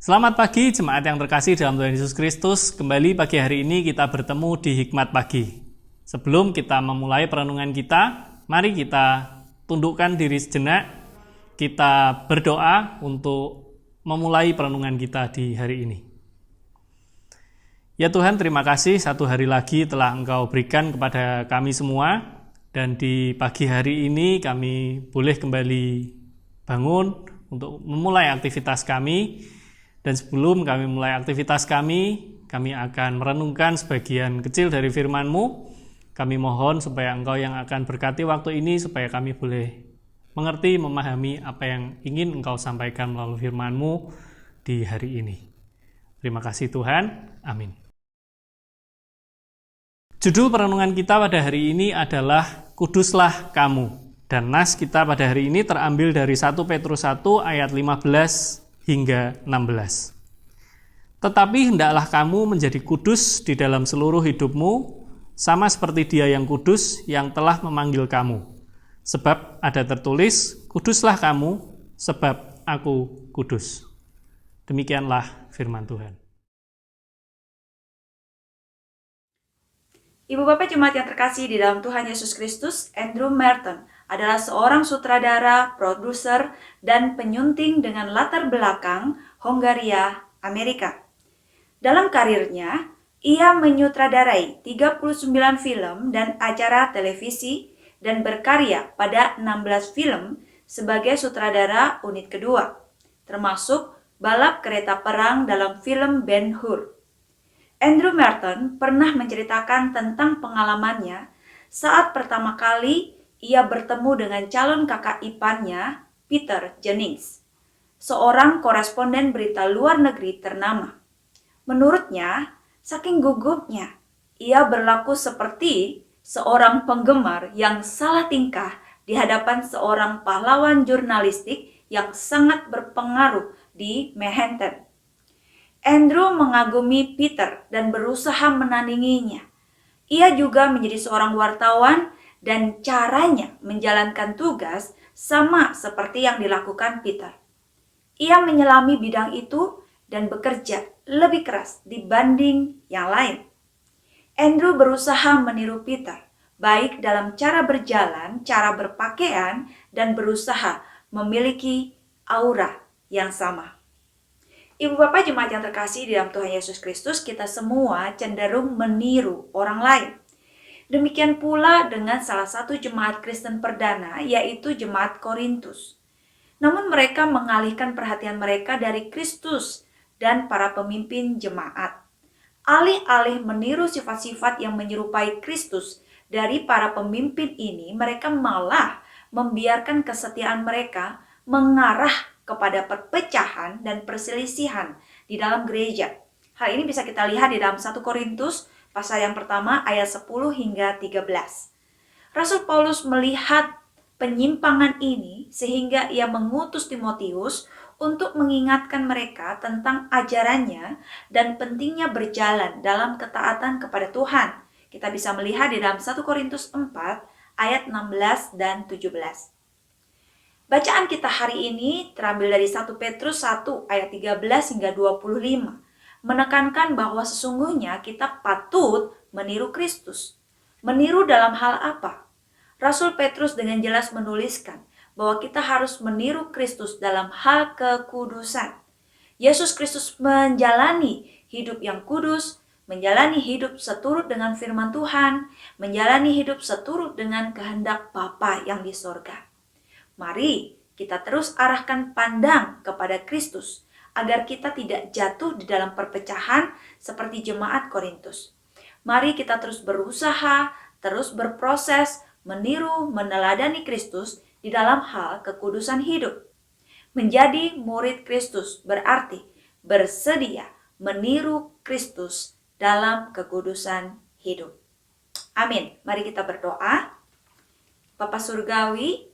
Selamat pagi jemaat yang terkasih dalam Tuhan Yesus Kristus. Kembali pagi hari ini kita bertemu di Hikmat Pagi. Sebelum kita memulai perenungan kita, mari kita tundukkan diri sejenak. Kita berdoa untuk memulai perenungan kita di hari ini. Ya Tuhan, terima kasih satu hari lagi telah Engkau berikan kepada kami semua. Dan di pagi hari ini kami boleh kembali bangun untuk memulai aktivitas kami. Dan sebelum kami mulai aktivitas kami akan merenungkan sebagian kecil dari firman-Mu. Kami mohon supaya Engkau yang akan berkati waktu ini, supaya kami boleh mengerti, memahami apa yang ingin Engkau sampaikan melalui firman-Mu di hari ini. Terima kasih Tuhan. Amin. Judul perenungan kita pada hari ini adalah Kuduslah Kamu. Dan nas kita pada hari ini terambil dari 1 Petrus 1 ayat 15 hingga 16. Tetapi hendaklah kamu menjadi kudus di dalam seluruh hidupmu, sama seperti Dia yang kudus yang telah memanggil kamu. Sebab ada tertulis, kuduslah kamu, sebab aku kudus. Demikianlah firman Tuhan. Ibu Bapak Jemaat yang terkasih di dalam Tuhan Yesus Kristus, Andrew Merton adalah seorang sutradara, produser, dan penyunting dengan latar belakang Hongaria, Amerika. Dalam karirnya, ia menyutradarai 39 film dan acara televisi dan berkarya pada 16 film sebagai sutradara unit kedua, termasuk balap kereta perang dalam film Ben-Hur. Andrew Merton pernah menceritakan tentang pengalamannya saat pertama kali ia bertemu dengan calon kakak iparnya, Peter Jennings, seorang koresponden berita luar negeri ternama. Menurutnya, saking gugupnya, ia berlaku seperti seorang penggemar yang salah tingkah di hadapan seorang pahlawan jurnalistik yang sangat berpengaruh di Manhattan. Andrew mengagumi Peter dan berusaha menandinginya. Ia juga menjadi seorang wartawan dan caranya menjalankan tugas sama seperti yang dilakukan Peter. Ia menyelami bidang itu dan bekerja lebih keras dibanding yang lain. Andrew berusaha meniru Peter, baik dalam cara berjalan, cara berpakaian, dan berusaha memiliki aura yang sama. Ibu Bapak Jemaat yang terkasih di dalam Tuhan Yesus Kristus, kita semua cenderung meniru orang lain. Demikian pula dengan salah satu jemaat Kristen perdana, yaitu jemaat Korintus. Namun mereka mengalihkan perhatian mereka dari Kristus dan para pemimpin jemaat. Alih-alih meniru sifat-sifat yang menyerupai Kristus dari para pemimpin ini, mereka malah membiarkan kesetiaan mereka mengarah kepada perpecahan dan perselisihan di dalam gereja. Hal ini bisa kita lihat di dalam 1 Korintus pasal yang pertama ayat 10 hingga 13. Rasul Paulus melihat penyimpangan ini sehingga ia mengutus Timotius untuk mengingatkan mereka tentang ajarannya dan pentingnya berjalan dalam ketaatan kepada Tuhan. Kita bisa melihat di dalam 1 Korintus 4 ayat 16 dan 17. Bacaan kita hari ini terambil dari 1 Petrus 1 ayat 13 hingga 25. Menekankan bahwa sesungguhnya kita patut meniru Kristus. Meniru dalam hal apa? Rasul Petrus dengan jelas menuliskan bahwa kita harus meniru Kristus dalam hal kekudusan. Yesus Kristus menjalani hidup yang kudus, menjalani hidup seturut dengan firman Tuhan, menjalani hidup seturut dengan kehendak Bapa yang di sorga. Mari kita terus arahkan pandang kepada Kristus, agar kita tidak jatuh di dalam perpecahan seperti jemaat Korintus. Mari kita terus berusaha, terus berproses, meniru, meneladani Kristus di dalam hal kekudusan hidup. Menjadi murid Kristus berarti bersedia meniru Kristus dalam kekudusan hidup. Amin. Mari kita berdoa. Bapa Surgawi,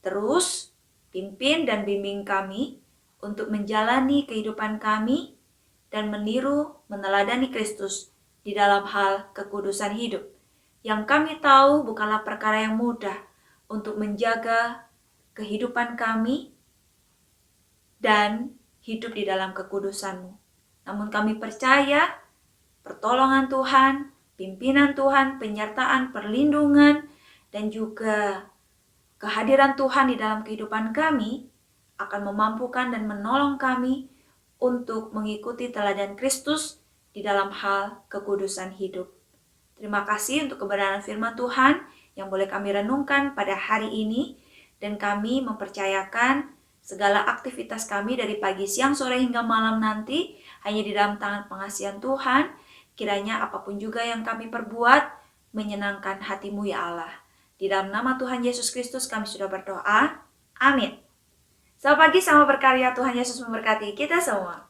terus pimpin dan bimbing kami untuk menjalani kehidupan kami dan meniru, meneladani Kristus di dalam hal kekudusan hidup. Yang kami tahu bukanlah perkara yang mudah untuk menjaga kehidupan kami dan hidup di dalam kekudusan-Mu. Namun kami percaya pertolongan Tuhan, pimpinan Tuhan, penyertaan, perlindungan, dan juga kehadiran Tuhan di dalam kehidupan kami akan memampukan dan menolong kami untuk mengikuti teladan Kristus di dalam hal kekudusan hidup. Terima kasih untuk kebenaran firman Tuhan yang boleh kami renungkan pada hari ini, dan kami mempercayakan segala aktivitas kami dari pagi, siang, sore, hingga malam nanti hanya di dalam tangan pengasihan Tuhan. Kiranya apapun juga yang kami perbuat menyenangkan hati-Mu ya Allah. Di dalam nama Tuhan Yesus Kristus kami sudah berdoa. Amin. Selamat pagi, selamat berkarya. Tuhan Yesus memberkati kita semua.